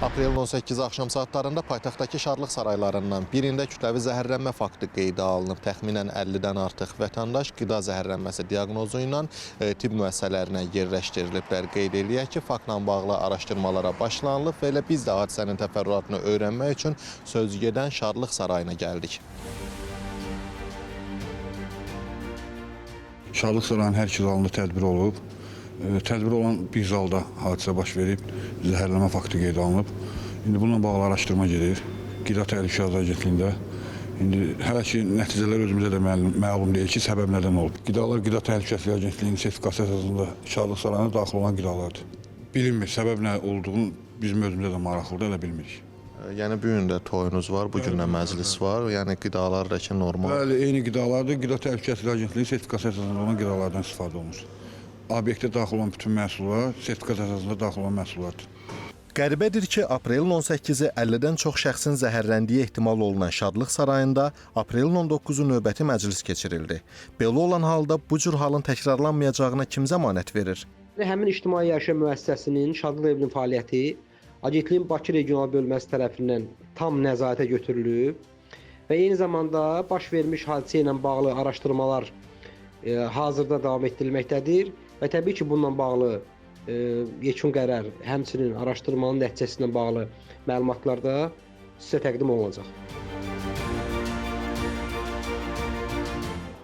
Aprelin 18 axşam saatlarında paytaxtdakı Şadlıq saraylarından birində kütləvi zəhərlənmə faktı qeydə alınıb. Təxminən 50-dən artıq vətəndaş qida zəhərlənməsi diaqnozu ilə tibb müəssisələrinə yerləşdiriliblər. Qeyd eləyək ki, faktla bağlı araşdırmalara başlanılıb və elə biz də hadisənin təfərrüatını öyrənmək üçün sözügedən Şadlıq sarayına gəldik. Şadlıq sarayının hər iki zalında tədbir olub. Tədbir olan bir zalda hadisə baş verib, zəhərlənmə faktı qeydə alınıb. İndi bununla bağlı araşdırma gedir. Qida Təhlükəsizliyi Agentliyində. İndi hələ ki, nəticələr özümüzə də məlum deyil ki, səbəb nədən olub. Qidalar Qida Təhlükəsizliyi Agentliyinin sertifikasiya əsasında Şadlıq sarayına daxil olan qidalardır. Bilinmir, səbəb nə olduğunu bizim özümüzə də maraqlıdır, elə bilmirik. Yəni bu gün də toyunuz var, bu gün də məclis var. Yəni qidalar da ki, normal. Bəli, eyni qidalardır. Qida Təhlükəsizliyi Agentliyinin sertifikasiya əsasında olan qidalardan istifadə olunur. Obyektə daxil olan bütün məhsullar sertifikasiya əsasında daxil olan məhsullardır. Qəribədir ki, aprelin 18-i 50-dən çox şəxsin zəhərləndiyi ehtimal olunan Şadlıq sarayında aprelin 19-u növbəti məclis keçirildi. Belə olan halda bu cür halın təkrarlanmayacağına kim zəmanət verir? Həmin ictimai yaşayış müəssisəsinin Şadlıq evinin fəaliyyəti Agentliyin Bakı Regional Bölməsi tərəfindən tam nəzarətə götürülüb və eyni zamanda baş vermiş hadisə ilə bağlı araşdırmalar hazırda davam etdirilməkdədir və təbii ki, bununla bağlı yekun qərar, həmçinin araşdırmanın nəticəsi ilə bağlı məlumatlar da sizə təqdim olunacaq.